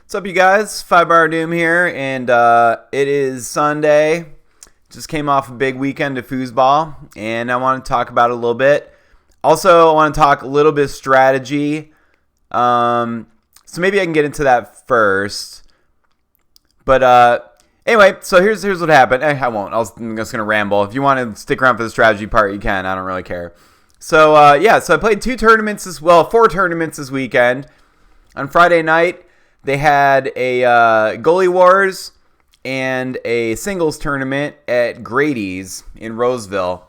What's up, you guys? 5 Bar Doom here, and it is Sunday. Just came off a big weekend of foosball, and I want to talk about it a little bit. Also, I want to talk a little bit of strategy. So maybe I can get into that first. But anyway, so here's what happened. I won't. I'm just gonna ramble. If you want to stick around for the strategy part, you can. I don't really care. So so I played 4 tournaments this weekend. On Friday night, they had a Goalie Wars and a singles tournament at Grady's in Roseville.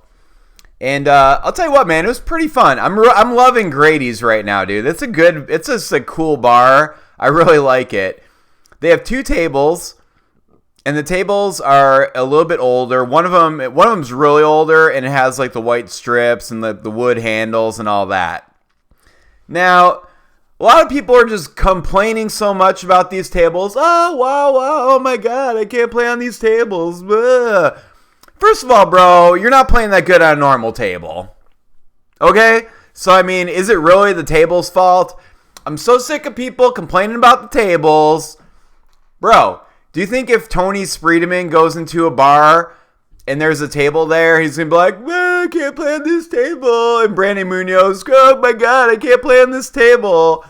And I'll tell you what, man, it was pretty fun. I'm loving Grady's right now, dude. It's just a cool bar. I really like it. They have 2 tables, and the tables are a little bit older. One of them's really older, and it has like the white strips and the wood handles and all that. Now, a lot of people are just complaining so much about these tables. Oh, wow, oh my God, I can't play on these tables. Ugh. First of all, bro, you're not playing that good on a normal table. Okay? So, I mean, is it really the table's fault? I'm so sick of people complaining about the tables. Bro, do you think if Tony Spreedeman goes into a bar and there's a table there, he's going to be like, I can't play on this table. And Brandon Munoz, oh my God, I can't play on this table.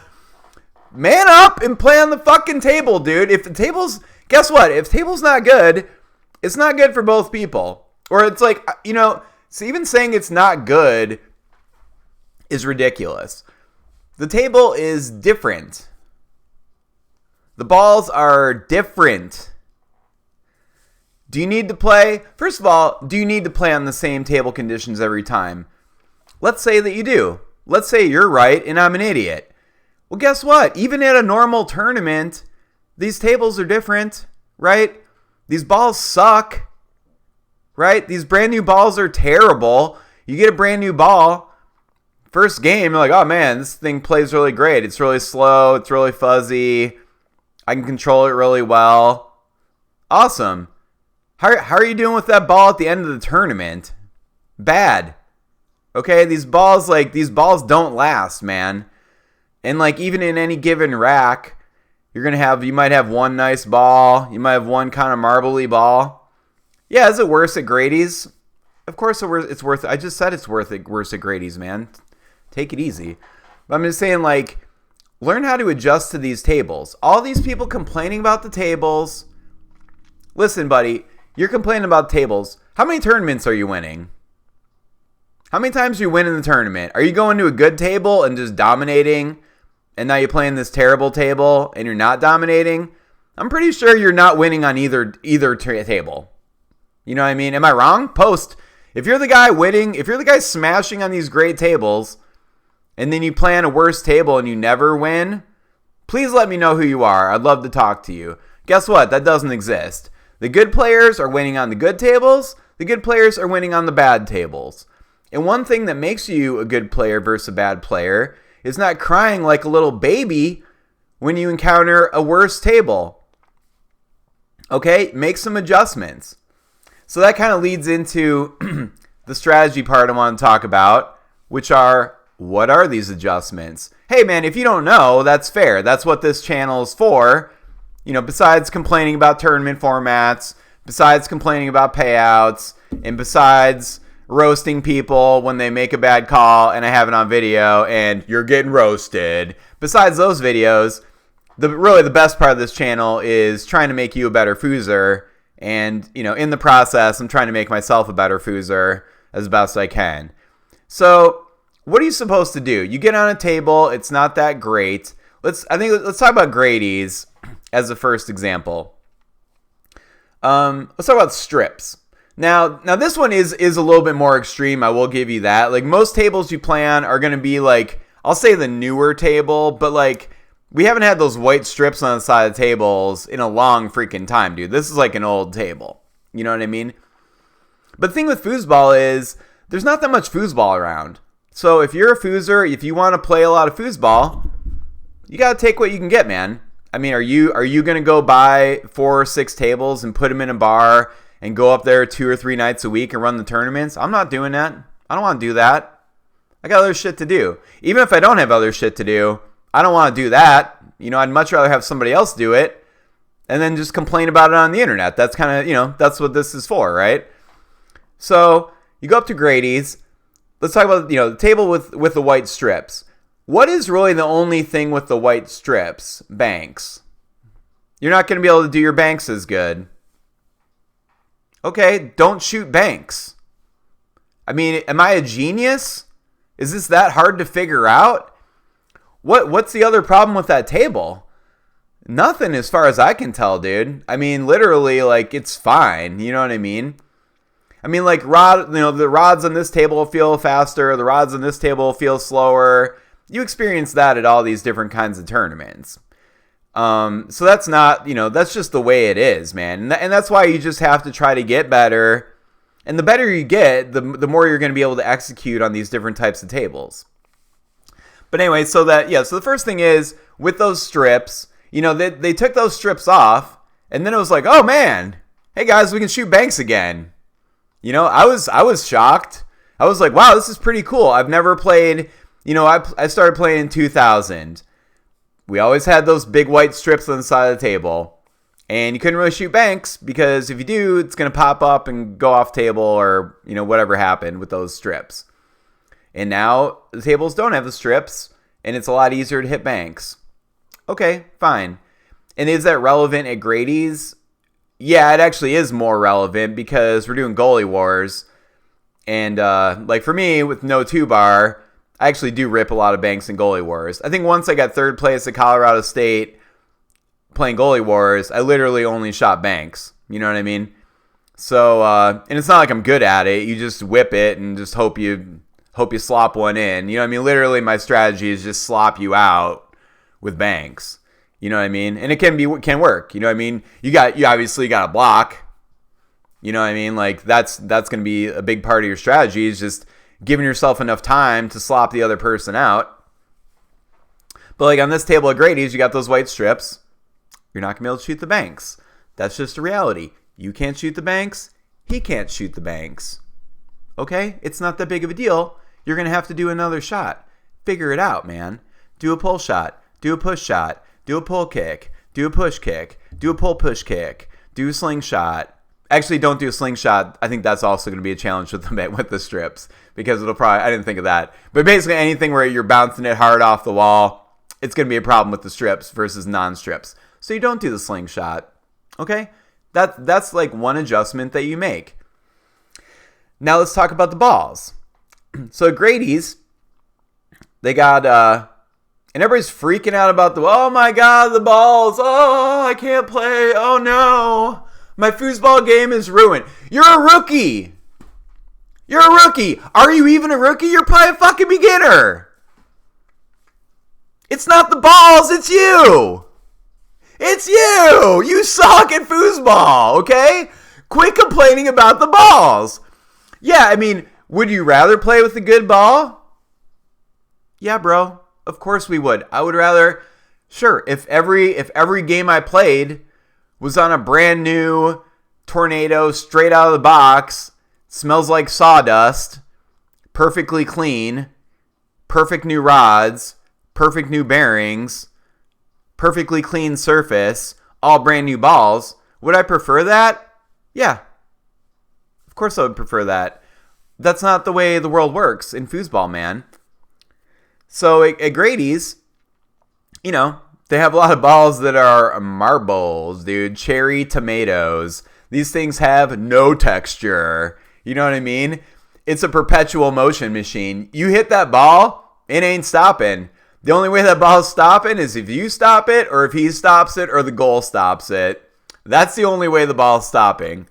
Man up and play on the fucking table, dude. Guess what? If the table's not good, it's not good for both people. Or it's like, so even saying it's not good is ridiculous. The table is different. The balls are different. Do you need to play? First of all, do you need to play on the same table conditions every time? Let's say that you do. Let's say you're right and I'm an idiot. Well, guess what? Even at a normal tournament, these tables are different, right? These balls suck, right? These brand new balls are terrible. You get a brand new ball, first game, you're like, oh man, this thing plays really great. It's really slow. It's really fuzzy. I can control it really well. Awesome. How are you doing with that ball at the end of the tournament? Bad. Okay, these balls don't last, man. And like even in any given rack, you might have one nice ball, you might have one kind of marbly ball. Yeah, is it worse at Grady's? Of course it's worth it. I just said it's worse at Grady's, man. Take it easy. But I'm just saying, like, learn how to adjust to these tables. All these people complaining about the tables. Listen, buddy. You're complaining about tables. How many tournaments are you winning? How many times are you winning the tournament? Are you going to a good table and just dominating, and now you're playing this terrible table and you're not dominating? I'm pretty sure you're not winning on either table. You know what I mean? Am I wrong? Post. If you're the guy winning, if you're the guy smashing on these great tables, and then you play on a worse table and you never win, please let me know who you are. I'd love to talk to you. Guess what? That doesn't exist. The good players are winning on the good tables. The good players are winning on the bad tables. And one thing that makes you a good player versus a bad player is not crying like a little baby when you encounter a worse table. Okay? Make some adjustments. So that kind of leads into the strategy part I want to talk about, which are, what are these adjustments? Hey, man, if you don't know, that's fair. That's what this channel is for. Besides complaining about tournament formats, besides complaining about payouts, and besides roasting people when they make a bad call and I have it on video and you're getting roasted. Besides those videos, the best part of this channel is trying to make you a better foozer. And, in the process, I'm trying to make myself a better foozer as best I can. So, what are you supposed to do? You get on a table, it's not that great. Let's talk about Grady's as the first example. Let's talk about strips. Now this one is a little bit more extreme. I will give you that. Like most tables you play on are going to be like, I'll say the newer table, but like we haven't had those white strips on the side of the tables in a long freaking time, dude. This is like an old table. You know what I mean? But the thing with foosball is there's not that much foosball around. So if you're a foozer, if you want to play a lot of foosball, you got to take what you can get, man. I mean, are you going to go buy 4 or 6 tables and put them in a bar and go up there 2 or 3 nights a week and run the tournaments? I'm not doing that. I don't want to do that. I got other shit to do. Even if I don't have other shit to do, I don't want to do that. I'd much rather have somebody else do it and then just complain about it on the internet. That's kind of, that's what this is for, right? So you go up to Grady's. Let's talk about, the table with the white strips. What is really the only thing with the white strips? Banks. You're not going to be able to do your banks as good. Okay, don't shoot banks. I mean, am I a genius? Is this that hard to figure out? What's the other problem with that table? Nothing as far as I can tell, dude. I mean, literally, like, it's fine. You know what I mean? I mean, like, the rods on this table feel faster. The rods on this table feel slower. You experience that at all these different kinds of tournaments. So that's not, that's just the way it is, man. And that's why you just have to try to get better. And the better you get, the more you're going to be able to execute on these different types of tables. But anyway, so the first thing is, with those strips, they took those strips off, and then it was like, oh man, hey guys, we can shoot banks again. I was shocked. I was like, wow, this is pretty cool. I've never played, I started playing in 2000. We always had those big white strips on the side of the table. And you couldn't really shoot banks because if you do, it's going to pop up and go off table or, whatever happened with those strips. And now the tables don't have the strips and it's a lot easier to hit banks. Okay, fine. And is that relevant at Grady's? Yeah, it actually is more relevant because we're doing goalie wars. And like for me with no 2-bar, I actually do rip a lot of banks in goalie wars. I think once I got third place at Colorado State playing goalie wars, I literally only shot banks. You know what I mean? So, and it's not like I'm good at it. You just whip it and just hope you slop one in. You know what I mean? Literally, my strategy is just slop you out with banks. You know what I mean? And it can work. You know what I mean? You obviously got a block. You know what I mean? Like that's going to be a big part of your strategy is just giving yourself enough time to slop the other person out. But like on this table at Grady's, you got those white strips. You're not going to be able to shoot the banks. That's just a reality. You can't shoot the banks. He can't shoot the banks. Okay? It's not that big of a deal. You're going to have to do another shot. Figure it out, man. Do a pull shot. Do a push shot. Do a pull kick. Do a push kick. Do a pull push kick. Do a slingshot. Actually, don't do a slingshot. I think that's also going to be a challenge with the strips because it'll probably, I didn't think of that. But basically anything where you're bouncing it hard off the wall, it's going to be a problem with the strips versus non-strips. So you don't do the slingshot. Okay? That's like one adjustment that you make. Now let's talk about the balls. So at Grady's, they got, and everybody's freaking out about oh my God, the balls. Oh, I can't play. Oh no. My foosball game is ruined. You're a rookie. You're a rookie. Are you even a rookie? You're probably a fucking beginner. It's not the balls. It's you. It's you. You suck at foosball, okay? Quit complaining about the balls. Yeah, I mean, would you rather play with a good ball? Yeah, bro. Of course we would. I would rather, sure, if every game I played was on a brand new Tornado straight out of the box, smells like sawdust, perfectly clean, perfect new rods, perfect new bearings, perfectly clean surface, all brand new balls. Would I prefer that? Yeah. Of course I would prefer that. That's not the way the world works in foosball, man. So at Grady's, they have a lot of balls that are marbles, dude. Cherry tomatoes. These things have no texture. You know what I mean? It's a perpetual motion machine. You hit that ball, it ain't stopping. The only way that ball's stopping is if you stop it, or if he stops it, or the goal stops it. That's the only way the ball's stopping.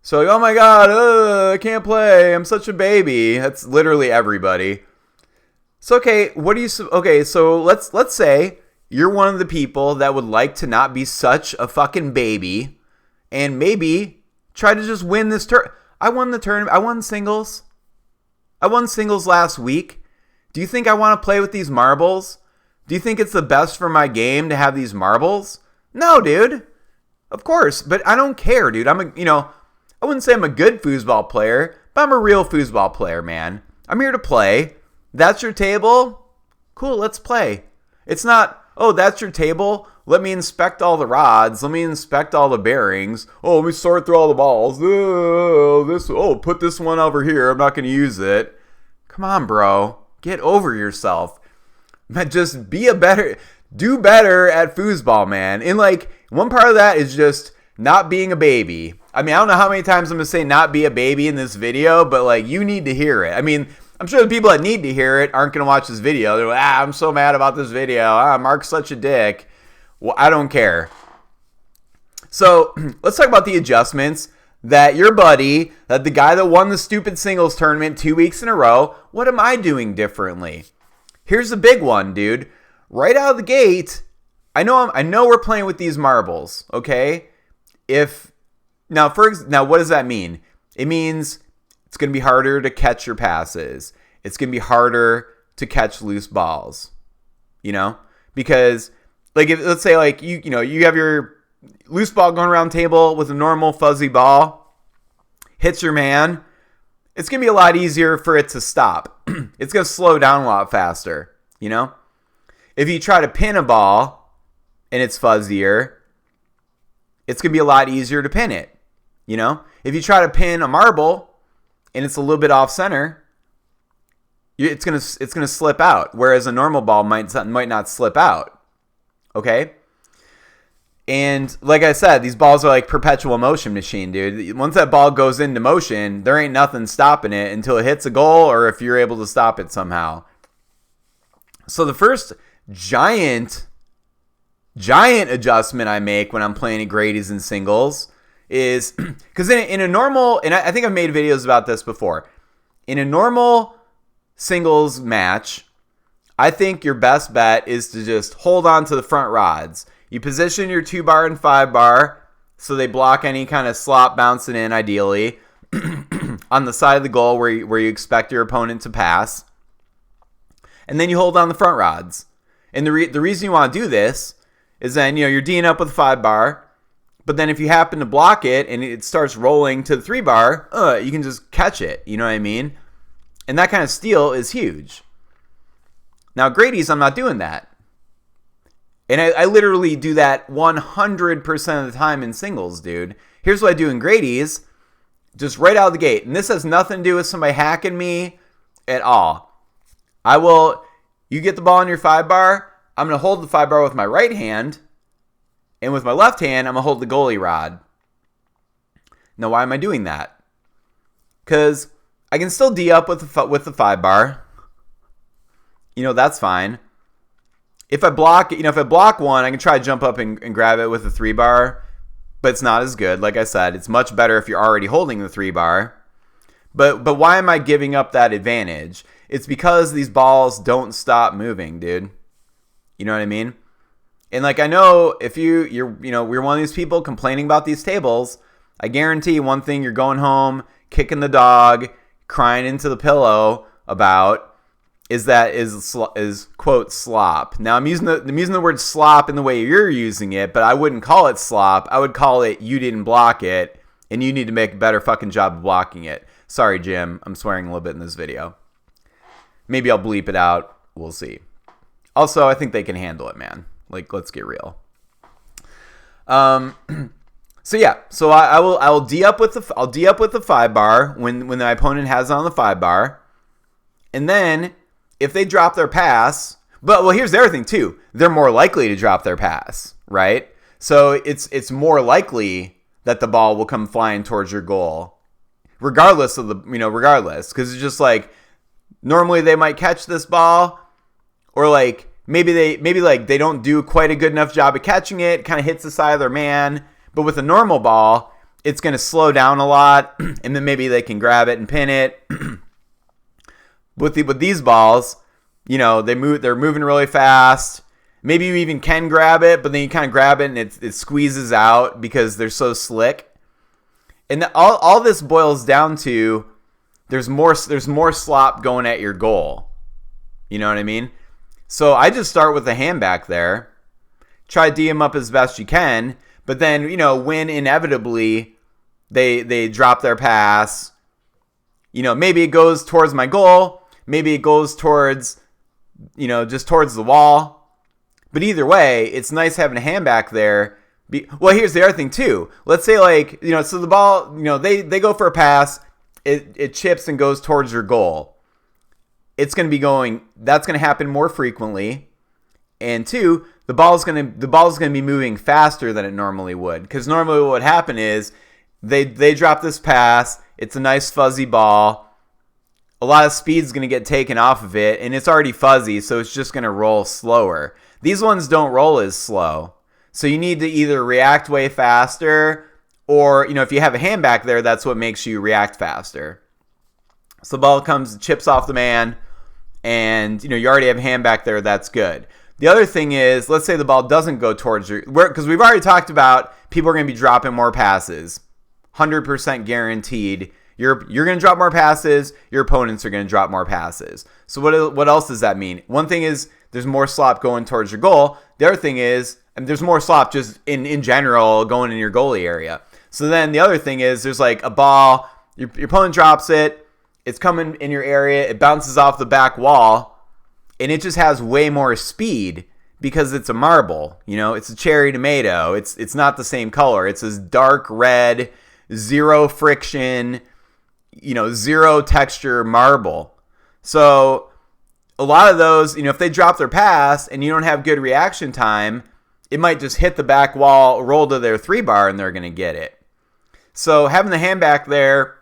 So, oh my God, I can't play. I'm such a baby. That's literally everybody. So, so let's say you're one of the people that would like to not be such a fucking baby and maybe try to just win this tournament. I won the tournament. I won singles. I won singles last week. Do you think I want to play with these marbles? Do you think it's the best for my game to have these marbles? No, dude. Of course, but I don't care, dude. I wouldn't say I'm a good foosball player, but I'm a real foosball player, man. I'm here to play. That's your table? Cool, let's play. It's not, Oh, that's your table? Let me inspect all the rods. Let me inspect all the bearings. Oh, let me sort through all the balls. Put this one over here. I'm not going to use it. Come on, bro. Get over yourself. Just do better at foosball, man. And like, one part of that is just not being a baby. I mean, I don't know how many times I'm going to say not be a baby in this video, but like, you need to hear it. I mean, I'm sure the people that need to hear it aren't going to watch this video. They're like, I'm so mad about this video. Mark's such a dick. Well, I don't care. So let's talk about the adjustments that your buddy, that the guy that won the stupid singles tournament 2 weeks in a row, what am I doing differently? Here's the big one, dude. Right out of the gate, I know we're playing with these marbles, okay? Now, what does that mean? It means it's going to be harder to catch your passes. It's going to be harder to catch loose balls, because like let's say like you have your loose ball going around the table with a normal fuzzy ball, hits your man. It's going to be a lot easier for it to stop. It's going to slow down a lot faster, If you try to pin a ball and it's fuzzier, it's going to be a lot easier to pin it, If you try to pin a marble and it's a little bit off center, it's gonna slip out. Whereas a normal ball might not slip out. Okay. And like I said, these balls are like perpetual motion machine, dude. Once that ball goes into motion, there ain't nothing stopping it until it hits a goal or if you're able to stop it somehow. So the first giant adjustment I make when I'm playing at Grady's and singles is because in a normal, and I think I've made videos about this before, in a normal singles match, I think your best bet is to just hold on to the front rods. You position your 2-bar and 5-bar so they block any kind of slop bouncing in, ideally, on the side of the goal where you expect your opponent to pass. And then you hold on the front rods. And the reason you want to do this is then, you're D'ing up with a 5-bar, but then if you happen to block it and it starts rolling to the 3-bar, you can just catch it. You know what I mean? And that kind of steal is huge. Now, Grady's, I'm not doing that. And I literally do that 100% of the time in singles, dude. Here's what I do in Grady's, just right out of the gate. And this has nothing to do with somebody hacking me at all. You get the ball on your 5-bar, I'm going to hold the 5-bar with my right hand, and with my left hand, I'm going to hold the goalie rod. Now, why am I doing that? Because I can still D up with the 5-bar. That's fine. If I block one, I can try to jump up and grab it with the 3-bar, but it's not as good. Like I said, it's much better if you're already holding the 3-bar. But why am I giving up that advantage? It's because these balls don't stop moving, dude. You know what I mean? And like, I know if we're one of these people complaining about these tables, I guarantee one thing you're going home, kicking the dog, crying into the pillow about is quote slop. Now I'm using the word slop in the way you're using it, but I wouldn't call it slop. I would call it you didn't block it and you need to make a better fucking job of blocking it. Sorry, Jim. I'm swearing a little bit in this video. Maybe I'll bleep it out. We'll see. Also, I think they can handle it, man. Like, let's get real. So yeah, so I'll D up with the 5-bar when my opponent has it on the 5-bar, and then if they drop their pass, here's the other thing too. They're more likely to drop their pass, right? So it's more likely that the ball will come flying towards your goal, regardless, because it's just like normally they might catch this ball, or like maybe they don't do quite a good enough job of catching it, kind of hits the side of their man. But with a normal ball, it's going to slow down a lot, and then maybe they can grab it and pin it. With these balls, they're moving really fast. Maybe you even can grab it, but then you kind of grab it and it squeezes out because they're so slick. And all this boils down to there's more slop going at your goal. You know what I mean? So I just start with the hand back there, try to D them up as best you can. But then, when inevitably they drop their pass, maybe it goes towards my goal. Maybe it goes towards, just towards the wall. But either way, it's nice having a hand back there. Well, here's the other thing too. Let's say so the ball, they go for a pass, it chips and goes towards your goal. That's going to happen more frequently. And two, the ball's going to be moving faster than it normally would. Because normally what would happen is they drop this pass, it's a nice fuzzy ball. A lot of speed's going to get taken off of it, and it's already fuzzy, so it's just going to roll slower. These ones don't roll as slow. So you need to either react way faster, or, if you have a hand back there, that's what makes you react faster. So the ball comes, chips off the man, and, you already have a hand back there, that's good. The other thing is, let's say the ball doesn't go towards you, because we've already talked about people are going to be dropping more passes. 100% guaranteed. You're going to drop more passes. Your opponents are going to drop more passes. So what else does that mean? One thing is there's more slop going towards your goal. The other thing is there's more slop just in general going in your goalie area. So then the other thing is there's like a ball. Your opponent drops it. It's coming in your area. It bounces off the back wall. And it just has way more speed because it's a marble. It's a cherry tomato. It's not the same color. It's this dark red, zero friction, zero texture marble. So a lot of those, if they drop their pass and you don't have good reaction time, it might just hit the back wall, roll to their 3-bar, and they're going to get it. So having the hand back there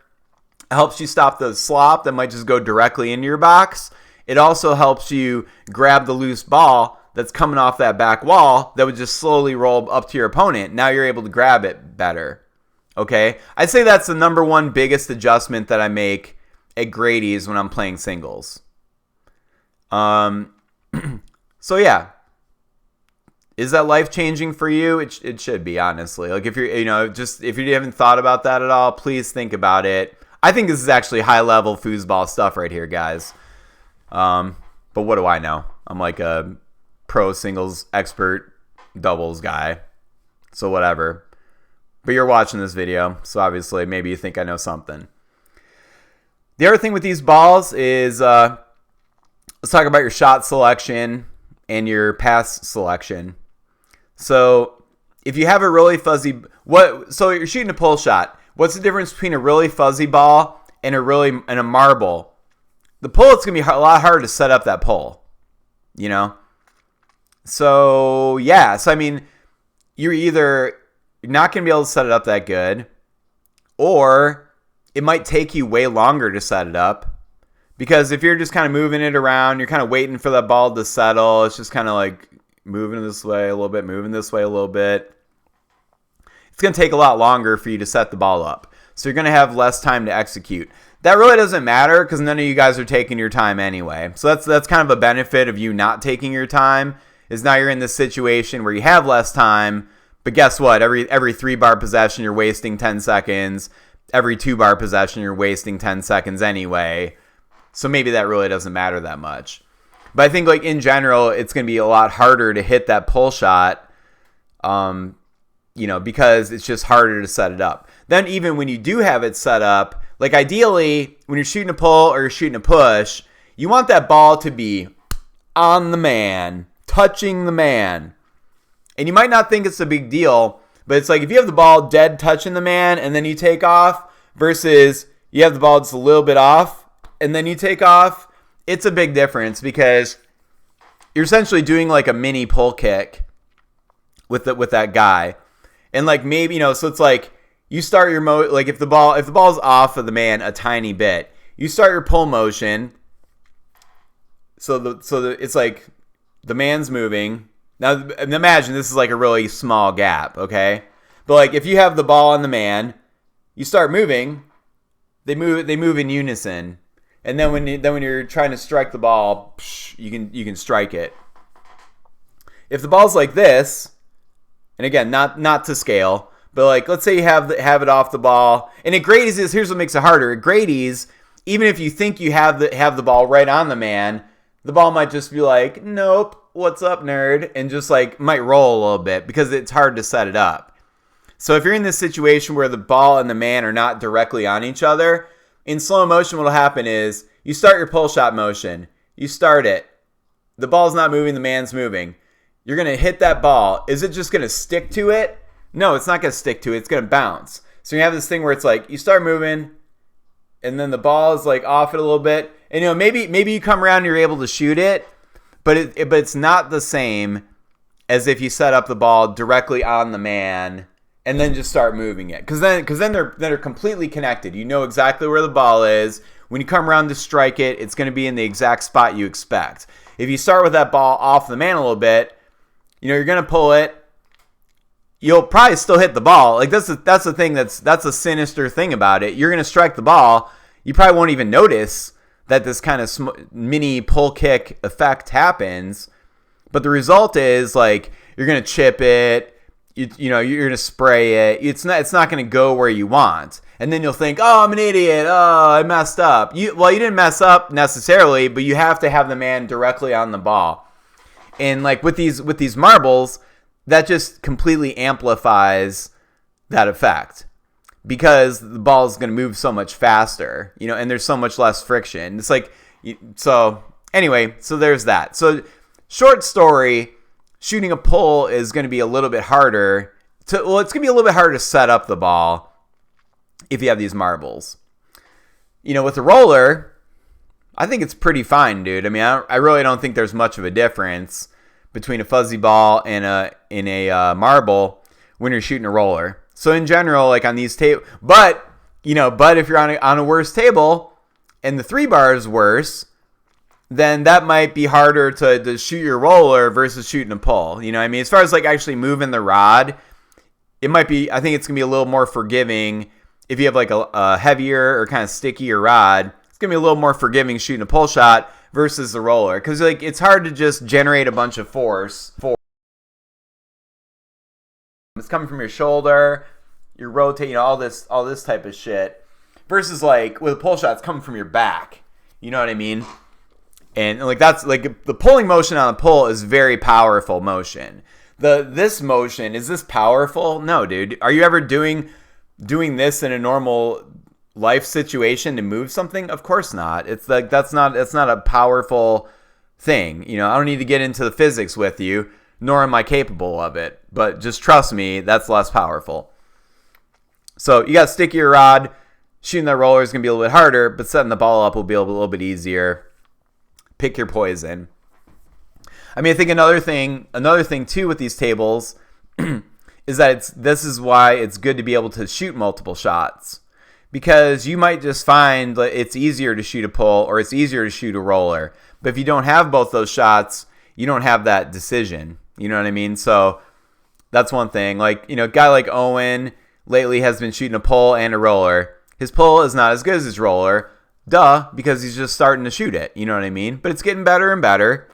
helps you stop the slop that might just go directly into your box. It also helps you grab the loose ball that's coming off that back wall that would just slowly roll up to your opponent. Now you're able to grab it better. Okay? I'd say that's the number one biggest adjustment that I make at Grady's when I'm playing singles. So yeah. Is that life-changing for you? It should be, honestly. Like if you're, if you haven't thought about that at all, please think about it. I think this is actually high-level foosball stuff right here, guys. But what do I know? I'm like a pro singles expert doubles guy. So whatever. But you're watching this video, so obviously maybe you think I know something. The other thing with these balls is let's talk about your shot selection and your pass selection. So if you have a really fuzzy so you're shooting a pull shot. What's the difference between a really fuzzy ball and a marble? The pull, it's going to be a lot harder to set up that pull, So, yeah. So, I mean, you're not going to be able to set it up that good, or it might take you way longer to set it up. Because if you're just kind of moving it around, you're kind of waiting for that ball to settle. It's just kind of like moving this way a little bit, moving this way a little bit. It's going to take a lot longer for you to set the ball up. So you're going to have less time to execute. That really doesn't matter because none of you guys are taking your time anyway. So that's kind of a benefit of you not taking your time, is now you're in this situation where you have less time, but guess what? Every 3-bar possession, you're wasting 10 seconds. Every 2-bar possession, you're wasting 10 seconds anyway. So maybe that really doesn't matter that much. But I think like in general, it's going to be a lot harder to hit that pull shot, because it's just harder to set it up. Then even when you do have it set up, like ideally, when you're shooting a pull or you're shooting a push, you want that ball to be on the man, touching the man. And you might not think it's a big deal, but it's like if you have the ball dead touching the man and then you take off versus you have the ball just a little bit off and then you take off, it's a big difference because you're essentially doing like a mini pull kick with that guy. And like maybe, so it's like you start your like if the ball's off of the man a tiny bit, you start your pull motion. So it's like the man's moving. Now imagine this is like a really small gap, okay? But like if you have the ball and the man, you start moving, they move in unison. And then when you're trying to strike the ball, you can strike it. If the ball's like this, and again, not to scale, but like let's say you have it off the ball, and at Grady's here's what makes it harder. At Grady's, even if you think you have the ball right on the man, the ball might just be like, nope, what's up, nerd, and just like might roll a little bit because it's hard to set it up. So if you're in this situation where the ball and the man are not directly on each other, in slow motion, what will happen is you start your pull shot motion. You start it. The ball's not moving, the man's moving. You're going to hit that ball. Is it just going to stick to it? No, it's not going to stick to it. It's going to bounce. So you have this thing where it's like you start moving, and then the ball is like off it a little bit. And maybe you come around and you're able to shoot it, but it's not the same as if you set up the ball directly on the man and then just start moving it. Because then they're completely connected. You know exactly where the ball is. When you come around to strike it, it's going to be in the exact spot you expect. If you start with that ball off the man a little bit, you're going to pull it. You'll probably still hit the ball. Like that's the thing that's a sinister thing about it. You're going to strike the ball. You probably won't even notice that this kind of mini pull kick effect happens. But the result is like you're going to chip it. You're going to spray it. It's not going to go where you want. And then you'll think, oh, I'm an idiot. Oh, I messed up. You didn't mess up necessarily, but you have to have the man directly on the ball. And like with these marbles, that just completely amplifies that effect because the ball is going to move so much faster, and there's so much less friction. It's like, so anyway, so there's that. So short story, shooting a pull is going to be a little bit harder it's going to be a little bit harder to set up the ball if you have these marbles. With the roller, I think it's pretty fine, dude. I mean, I really don't think there's much of a difference between a fuzzy ball and a marble when you're shooting a roller. So in general, like on these tables, but if you're on a worse table and the 3-bar is worse, then that might be harder to shoot your roller versus shooting a pull. I mean, as far as like actually moving the rod, I think it's gonna be a little more forgiving if you have like a heavier or kind of stickier rod. It's gonna be a little more forgiving shooting a pull shot versus the roller, because like it's hard to just generate a bunch of force. It's coming from your shoulder, you're rotating, all this type of shit, versus like with a pull shot, it's coming from your back. You know what I mean? And like that's like the pulling motion on a pull is very powerful motion. This motion, is this powerful? No, dude. Are you ever doing this in a normal life situation to move something? Of course not. It's like that's not a powerful thing. I don't need to get into the physics with you, nor am I capable of it. But just trust me, that's less powerful. So you got to stick your rod. Shooting that roller is going to be a little bit harder, but setting the ball up will be a little bit easier. Pick your poison. I mean, I think another thing too with these tables is that this is why it's good to be able to shoot multiple shots. Because you might just find that it's easier to shoot a pull or it's easier to shoot a roller. But if you don't have both those shots, you don't have that decision. You know what I mean? So that's one thing. Like, a guy like Owen lately has been shooting a pull and a roller. His pull is not as good as his roller. Duh, because he's just starting to shoot it. You know what I mean? But it's getting better and better.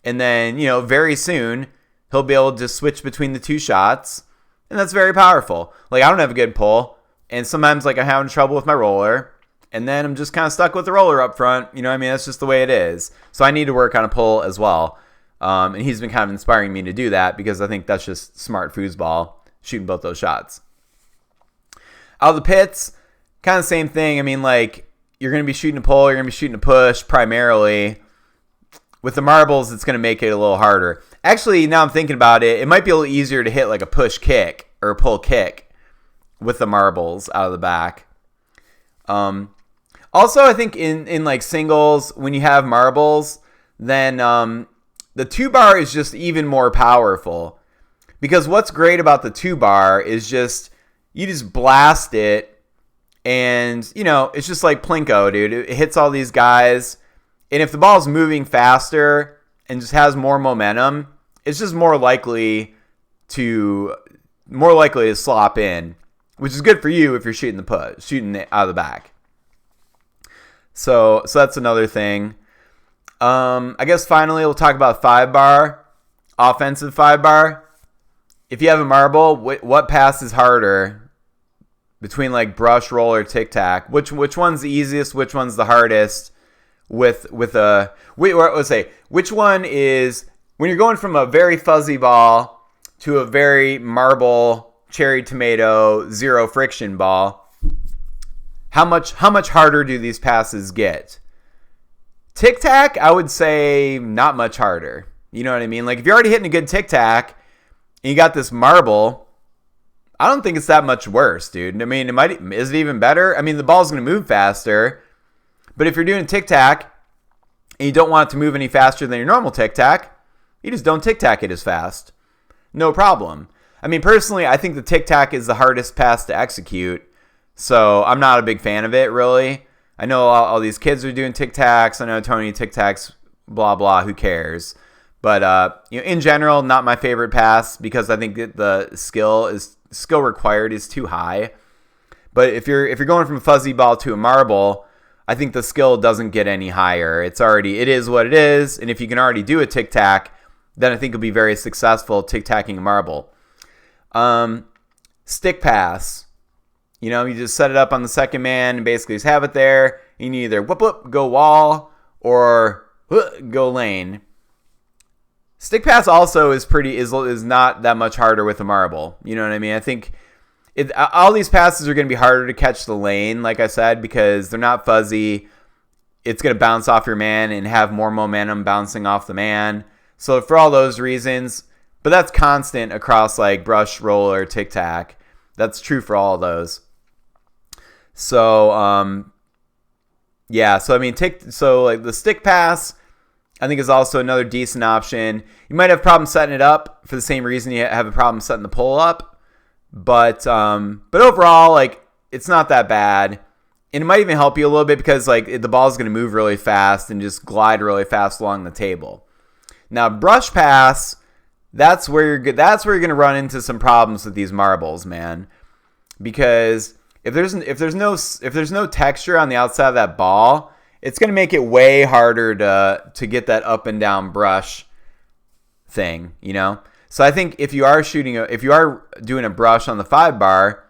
And then, very soon, he'll be able to switch between the two shots. And that's very powerful. Like, I don't have a good pull. And sometimes, like, I'm having trouble with my roller. And then I'm just kind of stuck with the roller up front. You know what I mean? That's just the way it is. So I need to work on a pull as well. And he's been kind of inspiring me to do that because I think that's just smart foosball, shooting both those shots. Out of the pits, kind of the same thing. I mean, like, you're going to be shooting a pull. You're going to be shooting a push primarily. With the marbles, it's going to make it a little harder. Actually, now I'm thinking about it, it might be a little easier to hit like a push kick or a pull kick with the marbles out of the back. Also, I think in like singles, when you have marbles, then the 2-bar is just even more powerful. Because what's great about the 2-bar is you just blast it, and it's just like Plinko, dude. It hits all these guys. And if the ball's moving faster and just has more momentum, it's just more likely to slop in, which is good for you if you're shooting it out of the back. So that's another thing. I guess finally we'll talk about 5-bar, offensive 5-bar. If you have a marble, what pass is harder between like brush, roller, tic tac? Which one's the easiest? Which one's the hardest? Which one is when you're going from a very fuzzy ball to a very marble, cherry tomato, zero friction ball? How much harder do these passes get? Tic tac, I would say not much harder. You know what I mean? Like, if you're already hitting a good tic-tac and you got this marble, I don't think it's that much worse, dude. I mean, is it even better? I mean, the ball's going to move faster, but if you're doing tic-tac and you don't want it to move any faster than your normal tic-tac, you just don't tic-tac it as fast. No problem. I mean, personally, I think the tic-tac is the hardest pass to execute, so I'm not a big fan of it, really. I know all these kids are doing tic-tacs. I know Tony tic-tacs, blah, blah, who cares? But in general, not my favorite pass because I think that the skill required is too high. But if you're going from a fuzzy ball to a marble, I think the skill doesn't get any higher. It is what it is, and if you can already do a tic-tac, then I think you'll be very successful tic-tacking a marble. Stick pass. You just set it up on the second man and basically just have it there. You can either whoop, go wall, or go lane. Stick pass also is not that much harder with a marble. You know what I mean? I think all these passes are going to be harder to catch the lane, like I said, because they're not fuzzy. It's going to bounce off your man and have more momentum bouncing off the man. So for all those reasons, but that's constant across like brush, roller, tic-tac. That's true for all of those. So, yeah. So, I mean, like the stick pass, I think is also another decent option. You might have problems setting it up for the same reason you have a problem setting the pole up. But overall, like, it's not that bad. And it might even help you a little bit because like the ball is going to move really fast and just glide really fast along the table. Now, brush pass, that's where you're good. That's where you're going to run into some problems with these marbles, man. Because if there's no texture on the outside of that ball, it's going to make it way harder to get that up and down brush thing, So I think if you are doing a brush on the 5-bar,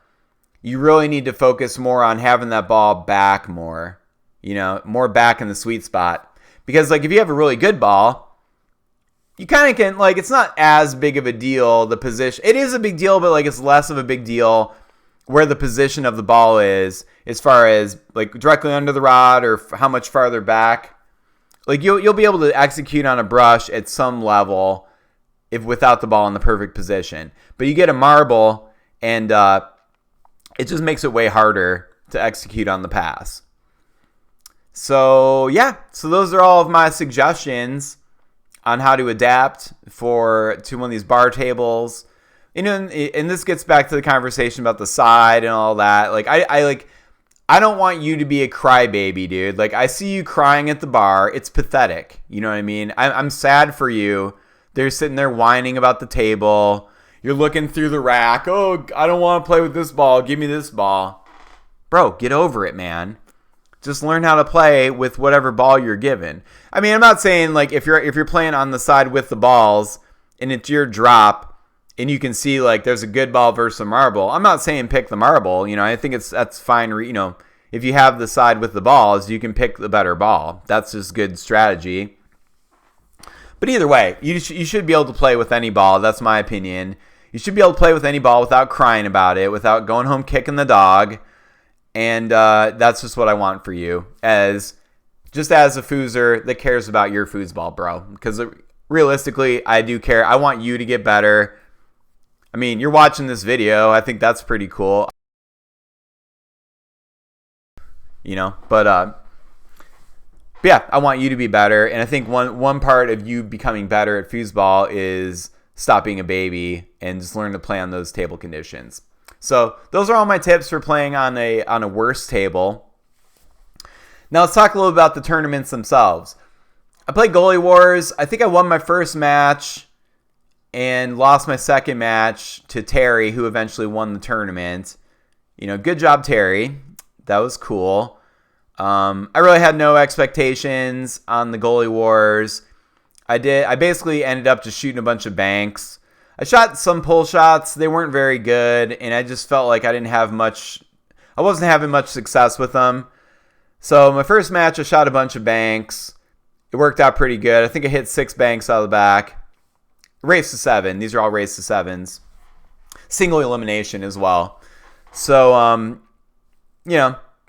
you really need to focus more on having that ball back more, more back in the sweet spot. Because like if you have a really good ball, you kind of can, like, it's not as big of a deal, the position. It is a big deal, but like it's less of a big deal where the position of the ball is as far as like directly under the rod or how much farther back. Like you'll be able to execute on a brush at some level if without the ball in the perfect position. But you get a marble and it just makes it way harder to execute on the pass. So yeah, so those are all of my suggestions on how to adapt to one of these bar tables. And this gets back to the conversation about the side and all that. Like I don't want you to be a crybaby, dude. Like I see you crying at the bar. It's pathetic. You know what I mean? I'm sad for you. They're sitting there whining about the table. You're looking through the rack. Oh, I don't want to play with this ball. Give me this ball. Bro, get over it, man. Just learn how to play with whatever ball you're given. I mean, I'm not saying like if you're playing on the side with the balls and it's your drop and you can see like there's a good ball versus a marble. I'm not saying pick the marble. I think that's fine. If you have the side with the balls, you can pick the better ball. That's just good strategy. But either way, you should be able to play with any ball. That's my opinion. You should be able to play with any ball without crying about it, without going home kicking the dog. And that's just what I want for you, as a foozer that cares about your foosball, bro. Because realistically, I do care. I want you to get better. I mean, you're watching this video. I think that's pretty cool. But yeah, I want you to be better. And I think one part of you becoming better at foosball is stop being a baby and just learn to play on those table conditions. So those are all my tips for playing on a worse table. Now let's talk a little about the tournaments themselves. I played Goalie Wars. I think I won my first match and lost my second match to Terry, who eventually won the tournament. Good job, Terry. That was cool. I really had no expectations on the Goalie Wars. I basically ended up just shooting a bunch of banks. I shot some pull shots. They weren't very good, and I just felt like I wasn't having much success with them. So my first match, I shot a bunch of banks. It worked out pretty good. I think I hit 6 banks out of the back. Race to 7. These are all race to 7s. Single elimination as well. So,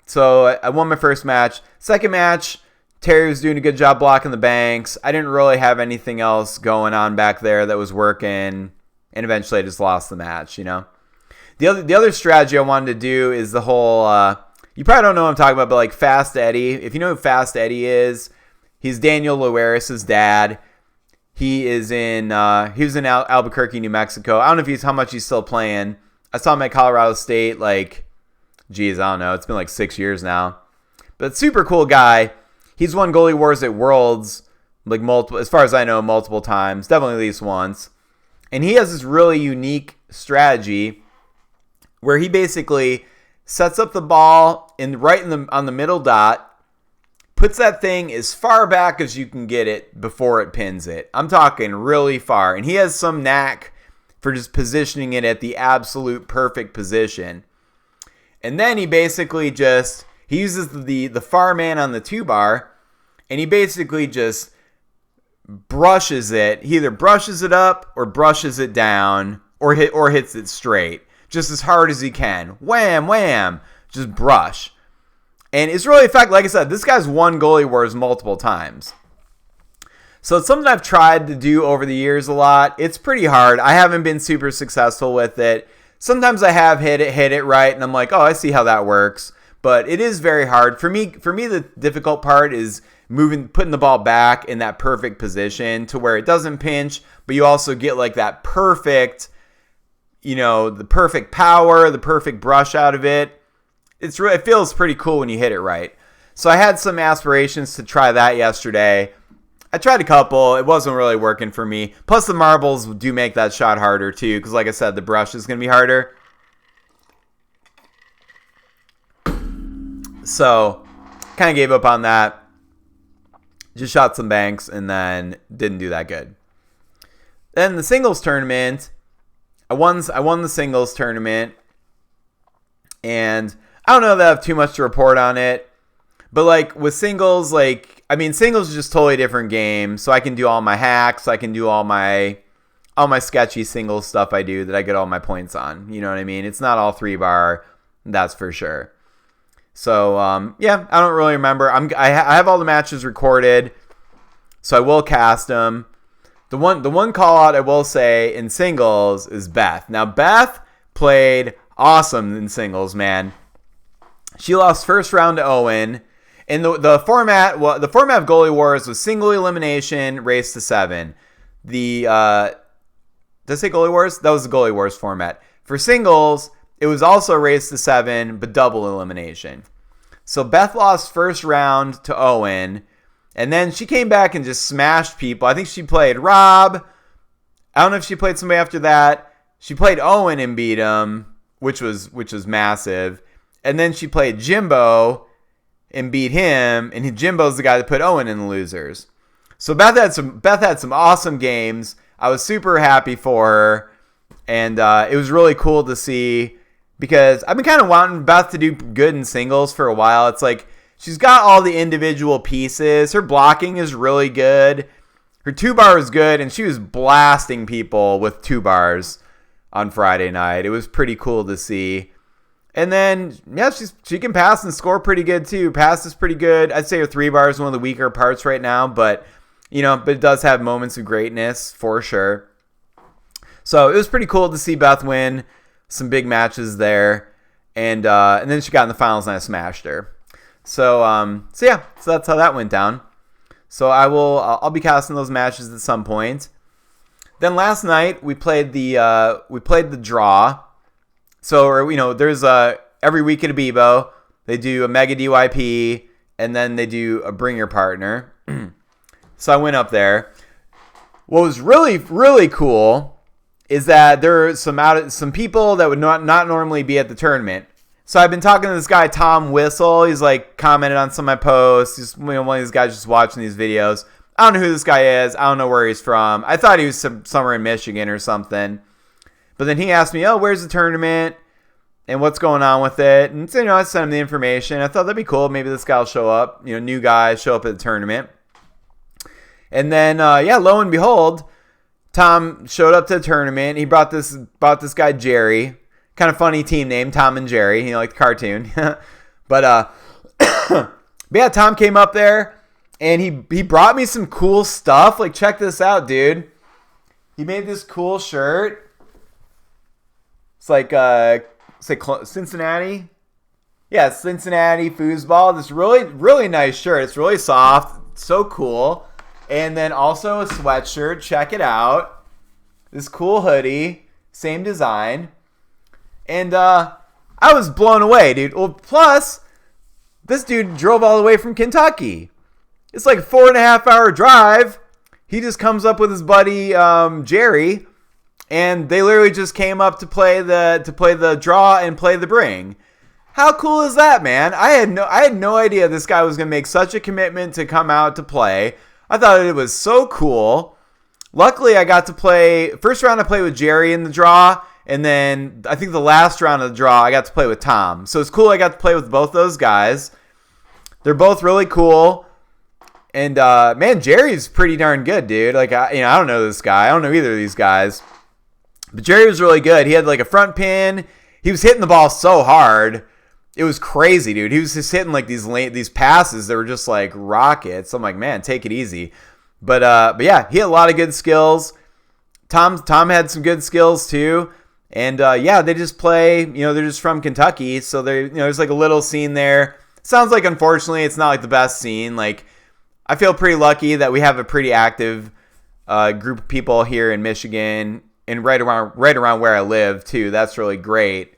so I won my first match. Second match, Terry was doing a good job blocking the banks. I didn't really have anything else going on back there that was working, and eventually I just lost the match, you know. The other strategy I wanted to do is the whole, you probably don't know what I'm talking about, but like Fast Eddie. If you know who Fast Eddie is, he's Daniel Luares' dad. He was in Albuquerque, New Mexico. I don't know how much he's still playing. I saw him at Colorado State, I don't know. It's been like 6 years now. But super cool guy. He's won Goalie Wars at Worlds, multiple, as far as I know, multiple times. Definitely at least once. And he has this really unique strategy where he basically sets up the ball on the middle dot, puts that thing as far back as you can get it before it pins it. I'm talking really far. And he has some knack for just positioning it at the absolute perfect position. And then he basically he uses the far man on the 2-bar, and he basically just brushes it. He either brushes it up or brushes it down or hits it straight, just as hard as he can. Wham, wham, just brush. And it's really effective. Like I said, this guy's won Goalie Wars multiple times. So it's something I've tried to do over the years a lot. It's pretty hard. I haven't been super successful with it. Sometimes I have hit it right, and I'm like, oh, I see how that works. But it is very hard. For me, the difficult part is putting the ball back in that perfect position to where it doesn't pinch, but you also get like that perfect, the perfect power, the perfect brush out of it. It feels pretty cool when you hit it right. So I had some aspirations to try that yesterday. I tried a couple. It wasn't really working for me. Plus the marbles do make that shot harder too, because like I said, the brush is going to be harder. So kind of gave up on that. Just shot some banks and then didn't do that good. Then the singles tournament, I won the singles tournament, and I don't know that I have too much to report on it. But with singles, singles is just totally different game. So I can do all my hacks, I can do all my sketchy singles stuff I do that I get all my points on. You know what I mean? It's not all 3-bar, that's for sure. So, I don't really remember. I have all the matches recorded, so I will cast them. The one call out I will say in singles is Beth. Now, Beth played awesome in singles, man. She lost first round to Owen. And the format of Goalie Wars was single elimination, race to 7. Did I say Goalie Wars? That was the Goalie Wars format. For singles, it was also race to 7, but double elimination. So Beth lost first round to Owen, and then she came back and just smashed people. I think she played Rob. I don't know if she played somebody after that. She played Owen and beat him, which was massive. And then she played Jimbo and beat him, and Jimbo's the guy that put Owen in the losers. So Beth had some awesome games. I was super happy for her, and it was really cool to see. Because I've been kind of wanting Beth to do good in singles for a while. It's like she's got all the individual pieces. Her blocking is really good. Her 2-bar is good, and she was blasting people with 2-bars on Friday night. It was pretty cool to see. And then, she can pass and score pretty good too. Pass is pretty good. I'd say her 3-bar is one of the weaker parts right now, but it does have moments of greatness for sure. So it was pretty cool to see Beth win some big matches there, and then she got in the finals and I smashed her. So that's how that went down. So I'll be casting those matches at some point. Then last night we played the draw. So there's every week at Abbibo they do a mega DYP, and then they do a bring your partner. So I went up there. What was really really cool is that there are some people that would not normally be at the tournament. So I've been talking to this guy, Tom Whistle. He's commented on some of my posts. He's one of these guys just watching these videos. I don't know who this guy is. I don't know where he's from. I thought he was somewhere in Michigan or something. But then he asked me, oh, where's the tournament? And what's going on with it? And so, I sent him the information. I thought that'd be cool. Maybe this guy will show up. New guys show up at the tournament. And then, lo and behold, Tom showed up to the tournament. He brought this guy Jerry, kind of funny team name, Tom and Jerry. Like the cartoon. But yeah, Tom came up there, And he brought me some cool stuff. Like, check this out, dude. He made this cool shirt. It's like Cincinnati. Yeah, Cincinnati foosball. This really, really nice shirt. It's really soft. So cool. And then also a sweatshirt. Check it out. This cool hoodie. Same design. And I was blown away, dude. Well, plus, this dude drove all the way from Kentucky. It's like a 4.5 hour drive. He just comes up with his buddy Jerry, and they literally just came up to play the draw and play the bring. How cool is that, man? I had no idea this guy was gonna make such a commitment to come out to play. I thought it was so cool. Luckily, I got to play first round. I played with Jerry in the draw, and then I think the last round of the draw I got to play with Tom. So it's cool. I got to play with both those guys. They're both really cool. And, man, Jerry's pretty darn good, dude. Like, I don't know this guy. I don't know either of these guys. But Jerry was really good. He had, like, a front pin. He was hitting the ball so hard. It was crazy, dude. He was just hitting, like, these passes that were just, like, rockets. I'm like, man, take it easy. But yeah, he had a lot of good skills. Tom had some good skills, too. And, yeah, they just play, they're just from Kentucky. So, there's, like, a little scene there. Sounds like, unfortunately, it's not, like, the best scene. Like, I feel pretty lucky that we have a pretty active group of people here in Michigan and right around where I live too. That's really great.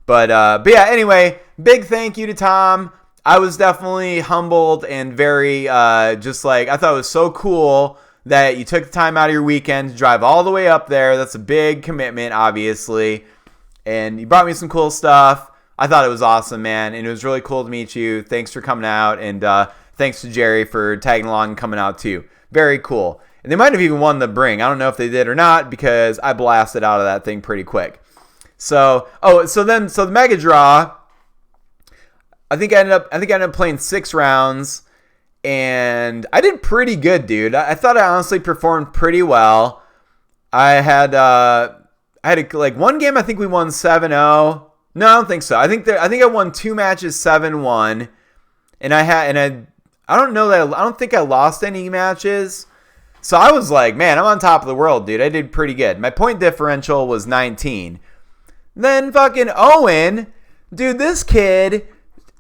But yeah, anyway, big thank you to Tom. I was definitely humbled and very I thought it was so cool that you took the time out of your weekend to drive all the way up there. That's a big commitment, obviously. And you brought me some cool stuff. I thought it was awesome, man. And it was really cool to meet you. Thanks for coming out. And thanks to Jerry for tagging along and coming out too. Very cool. And they might have even won the bring. I don't know if they did or not because I blasted out of that thing pretty quick. So the mega draw, I think I ended up playing 6 rounds and I did pretty good, dude. I thought I honestly performed pretty well. I had like one game I think we won 7-0. No, I don't think so. I think I won 2 matches 7-1. And I don't think I lost any matches. So I was like, man, I'm on top of the world, dude. I did pretty good. My point differential was 19. Then fucking Owen, dude, this kid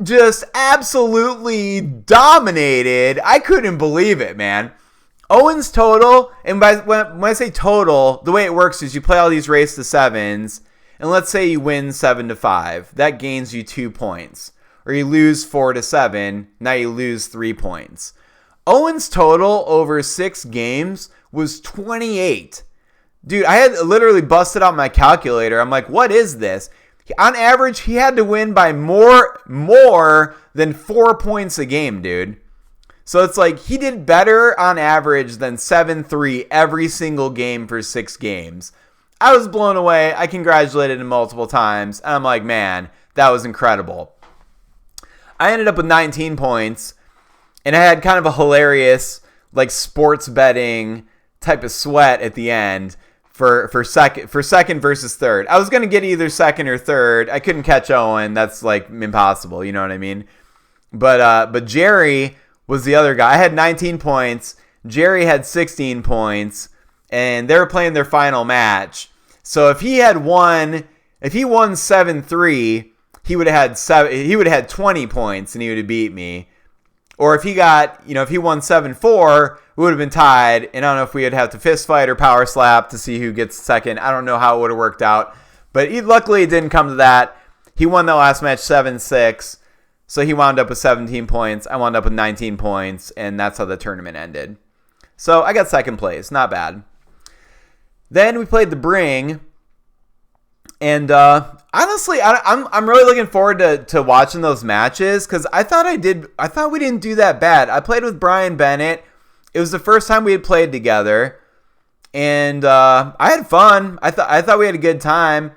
just absolutely dominated. I couldn't believe it, man. Owen's total, and when I say total, the way it works is you play all these race to 7s, and let's say you win 7-5. That gains you 2 points. Or you lose 4-7, now you lose 3 points. Owen's total over 6 games was 28. Dude, I had literally busted out my calculator. I'm like, what is this? On average, he had to win by more than 4 points a game, dude. So it's like he did better on average than 7-3 every single game for 6 games. I was blown away. I congratulated him multiple times. And I'm like, man, that was incredible. I ended up with 19 points, and I had kind of a hilarious, like, sports betting type of sweat at the end for second versus third. I was gonna get either second or third. I couldn't catch Owen. That's like impossible. You know what I mean? But Jerry was the other guy. I had 19 points. Jerry had 16 points, and they were playing their final match. So if he won 7-3. He would have had 20 points and he would have beat me. Or if he won 7-4, we would have been tied. And I don't know if we would have to fist fight or power slap to see who gets second. I don't know how it would have worked out. But luckily it didn't come to that. He won the last match 7-6. So he wound up with 17 points. I wound up with 19 points. And that's how the tournament ended. So I got second place. Not bad. Then we played the Bring. And honestly, I'm really looking forward to watching those matches because I thought we didn't do that bad. I played with Brian Bennett. It was the first time we had played together, and I had fun. I thought we had a good time.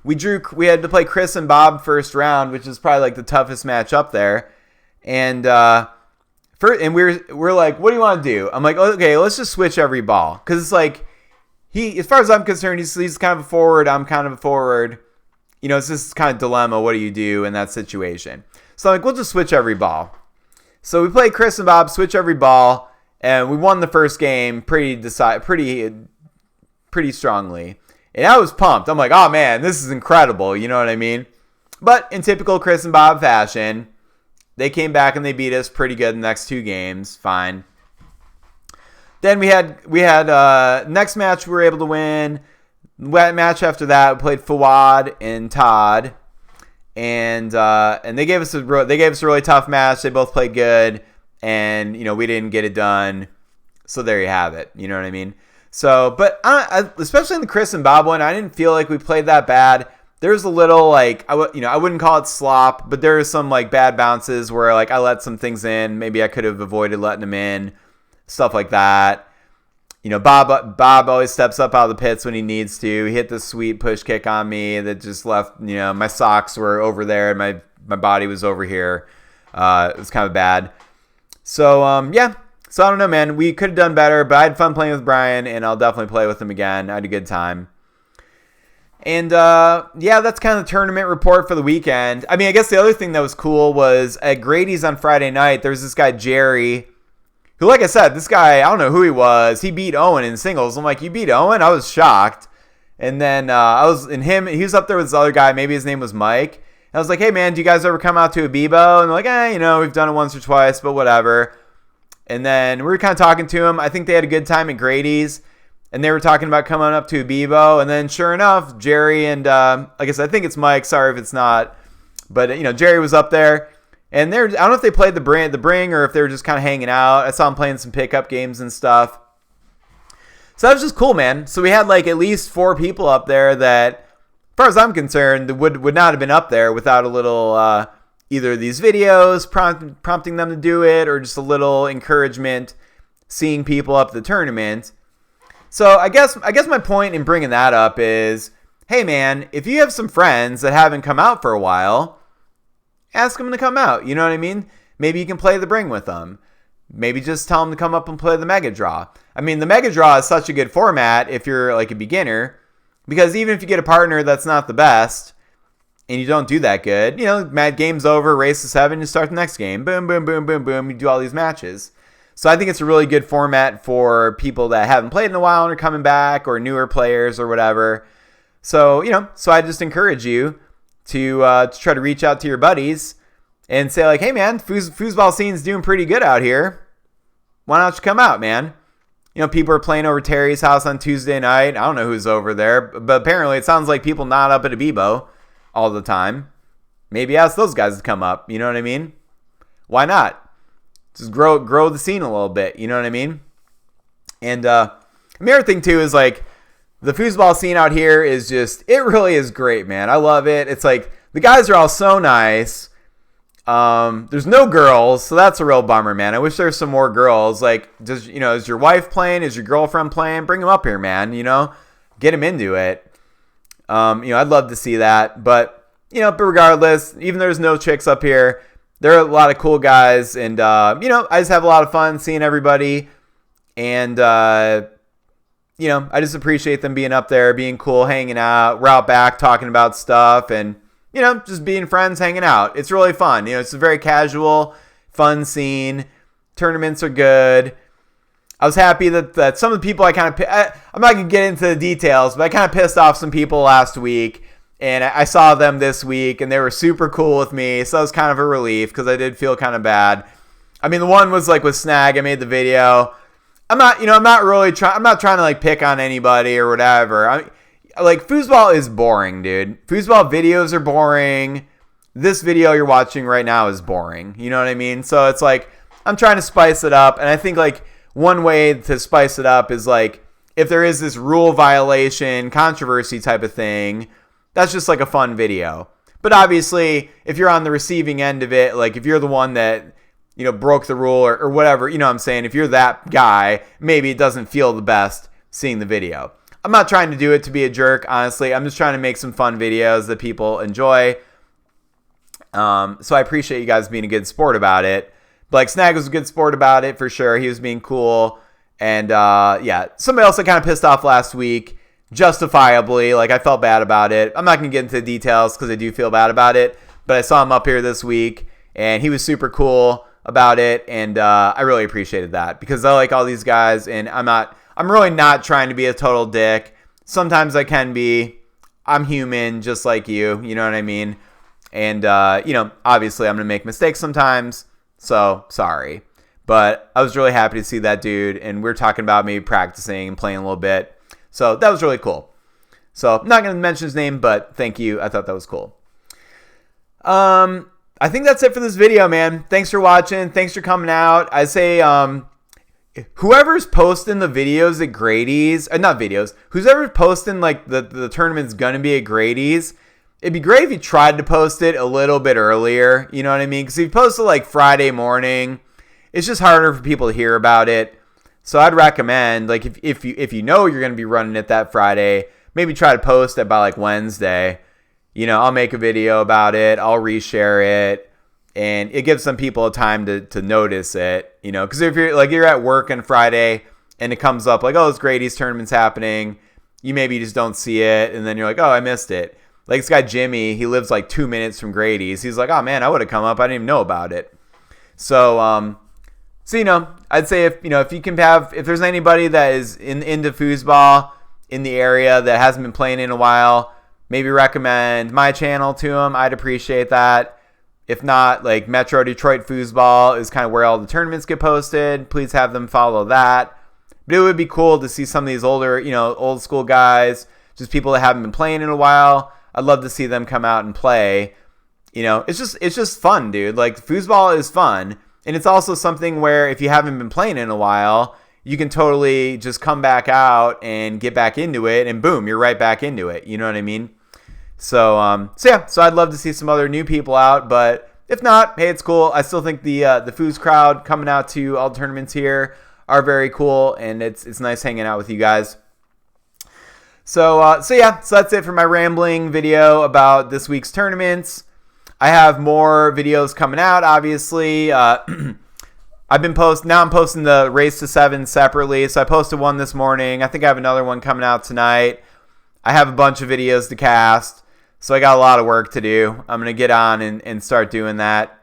We had to play Chris and Bob first round, which is probably like the toughest match up there. And we're like, what do you want to do? I'm like, okay, let's just switch every ball because it's like. As far as I'm concerned, he's kind of a forward. I'm kind of a forward. It's this kind of dilemma. What do you do in that situation? So I'm like, we'll just switch every ball. So we played Chris and Bob, switch every ball, and we won the first game pretty strongly. And I was pumped. I'm like, oh man, this is incredible. You know what I mean? But in typical Chris and Bob fashion, they came back and they beat us pretty good in the next 2 games. Fine. Then we had next match we were able to win. Match after that, we played Fawad and Todd, and they gave us a really tough match. They both played good, and we didn't get it done. So there you have it. You know what I mean? So, but especially in the Chris and Bob one, I didn't feel like we played that bad. There's a little like I wouldn't call it slop, but there are some like bad bounces where like I let some things in. Maybe I could have avoided letting them in, stuff like that. Bob always steps up out of the pits when he needs to. He hit the sweet push kick on me that just left, my socks were over there and my body was over here. It was kind of bad. So, yeah. So, I don't know, man. We could have done better, but I had fun playing with Brian, and I'll definitely play with him again. I had a good time. And, yeah, that's kind of the tournament report for the weekend. I mean, I guess the other thing that was cool was at Grady's on Friday night, there was this guy, Jerry, who, like I said, this guy, I don't know who he was. He beat Owen in singles. I'm like, you beat Owen? I was shocked. And then he was up there with this other guy. Maybe his name was Mike. And I was like, hey, man, do you guys ever come out to Abbibo? And they're like, we've done it once or twice, but whatever. And then we were kind of talking to him. I think they had a good time at Grady's. And they were talking about coming up to Abbibo. And then sure enough, Jerry and, like I said, I think it's Mike. Sorry if it's not. But, Jerry was up there. And I don't know if they played the Bring or if they were just kind of hanging out. I saw them playing some pickup games and stuff. So that was just cool, man. So we had like at least 4 people up there that, as far as I'm concerned, would not have been up there without a little either of these videos prompting them to do it or just a little encouragement seeing people up the tournament. So I guess my point in bringing that up is, hey, man, if you have some friends that haven't come out for a while, ask them to come out. You know what I mean? Maybe you can play the Bring with them. Maybe just tell them to come up and play the Mega Draw. I mean, the Mega Draw is such a good format if you're like a beginner, because even if you get a partner that's not the best and you don't do that good, mad game's over, race to 7, you start the next game. Boom, boom, boom, boom, boom. You do all these matches. So I think it's a really good format for people that haven't played in a while and are coming back, or newer players or whatever. So, so I just encourage you to try to reach out to your buddies and say like, hey man, foosball scene's doing pretty good out here. Why don't you come out, man? People are playing over Terry's house on Tuesday night. I don't know who's over there, but apparently it sounds like people not up at Abbibo all the time. Maybe ask those guys to come up. You know what I mean? Why not? Just grow the scene a little bit. You know what I mean? And the other thing too is like, the foosball scene out here is just, it really is great, man. I love it. It's like, the guys are all so nice. There's no girls, so that's a real bummer, man. I wish there were some more girls. Like, is your wife playing? Is your girlfriend playing? Bring them up here, man. Get them into it. I'd love to see that. But regardless, even though there's no chicks up here, there are a lot of cool guys. And, I just have a lot of fun seeing everybody. And, I just appreciate them being up there, being cool, hanging out. We're out back talking about stuff and, just being friends, hanging out. It's really fun. It's a very casual, fun scene. Tournaments are good. I was happy that some of the people I'm not going to get into the details, but I kind of pissed off some people last week. And I saw them this week, and they were super cool with me. So that was kind of a relief because I did feel kind of bad. I mean, the one was like with Snag. I made the video. I'm not trying to like pick on anybody or whatever. Like, foosball is boring, dude. Foosball videos are boring. This video you're watching right now is boring. You know what I mean? So it's like, I'm trying to spice it up. And I think like one way to spice it up is like, if there is this rule violation, controversy type of thing, that's just like a fun video. But obviously, if you're on the receiving end of it, like if you're the one that, broke the rule or whatever, what I'm saying? If you're that guy, maybe it doesn't feel the best seeing the video. I'm not trying to do it to be a jerk, honestly. I'm just trying to make some fun videos that people enjoy. So I appreciate you guys being a good sport about it. But like, Snag was a good sport about it for sure. He was being cool. And yeah, somebody else that kind of pissed off last week, justifiably. Like, I felt bad about it. I'm not going to get into the details because I do feel bad about it. But I saw him up here this week, and he was super cool. about it, and I really appreciated that because I like all these guys, and I'm really not trying to be a total dick. Sometimes I can be. I'm human just like you know what I mean? And, obviously I'm going to make mistakes sometimes, so sorry. But I was really happy to see that dude, and we were talking about maybe practicing and playing a little bit. So that was really cool. So I'm not going to mention his name, but thank you. I thought that was cool. I think that's it for this video, man. Thanks for watching. Thanks for coming out. I say, whoever's posting the videos at Grady's, not videos, whoever's posting like the tournament's gonna be at Grady's, it'd be great if you tried to post it a little bit earlier. You know what I mean? Because if you post it like Friday morning, it's just harder for people to hear about it. So I'd recommend, like, if you know you're gonna be running it that Friday, maybe try to post it by like Wednesday. I'll make a video about it. I'll reshare it. And it gives some people time to notice it, because if you're at work on Friday and it comes up like, oh, it's Grady's tournament's happening, you maybe just don't see it, and then you're like, oh, I missed it. Like this guy Jimmy, he lives like 2 minutes from Grady's. He's like, oh man, I would have come up, I didn't even know about it. So I'd say if you can if there's anybody that is into foosball in the area that hasn't been playing in a while, maybe recommend my channel to them. I'd appreciate that. If not, like Metro Detroit Foosball is kind of where all the tournaments get posted. Please have them follow that. But it would be cool to see some of these older, old school guys, just people that haven't been playing in a while. I'd love to see them come out and play. It's just fun, dude. Like foosball is fun, and it's also something where if you haven't been playing in a while, you can totally just come back out and get back into it, and boom, you're right back into it. You know what I mean? So I'd love to see some other new people out, but if not, hey, it's cool. I still think the Foos crowd coming out to all the tournaments here are very cool, and it's nice hanging out with you guys. So that's it for my rambling video about this week's tournaments. I have more videos coming out, obviously. I'm posting the Race to 7 separately, so I posted one this morning. I think I have another one coming out tonight. I have a bunch of videos to cast. So I got a lot of work to do. I'm going to get on and start doing that.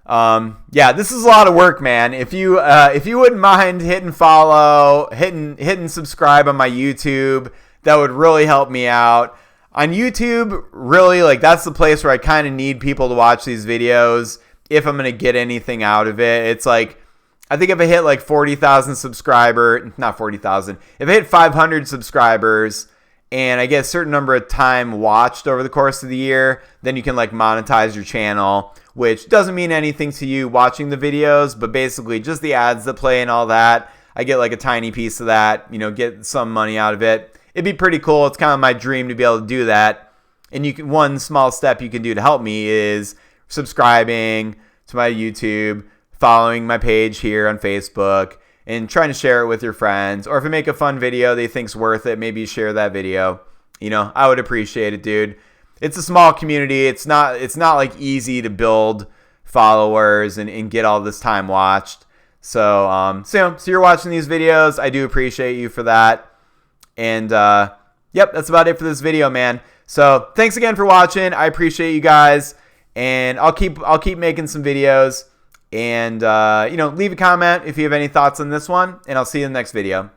This is a lot of work, man. If you wouldn't mind hitting follow, hitting subscribe on my YouTube, that would really help me out. On YouTube, really, like that's the place where I kind of need people to watch these videos if I'm going to get anything out of it. It's like, I think if I hit like 40,000 subscribers, not 40,000, if I hit 500 subscribers, and I get a certain number of time watched over the course of the year, then you can like monetize your channel, which doesn't mean anything to you watching the videos, but basically just the ads that play and all that. I get like a tiny piece of that, get some money out of it. It'd be pretty cool. It's kind of my dream to be able to do that. And one small step you can do to help me is subscribing to my YouTube, following my page here on Facebook, and trying to share it with your friends. Or if you make a fun video they think's worth it, maybe you share that video. I would appreciate it, dude. It's a small community. It's not like easy to build followers and get all this time watched. So you're watching these videos. I do appreciate you for that. And that's about it for this video, man. So thanks again for watching. I appreciate you guys, and I'll keep making some videos. And, leave a comment if you have any thoughts on this one, and I'll see you in the next video.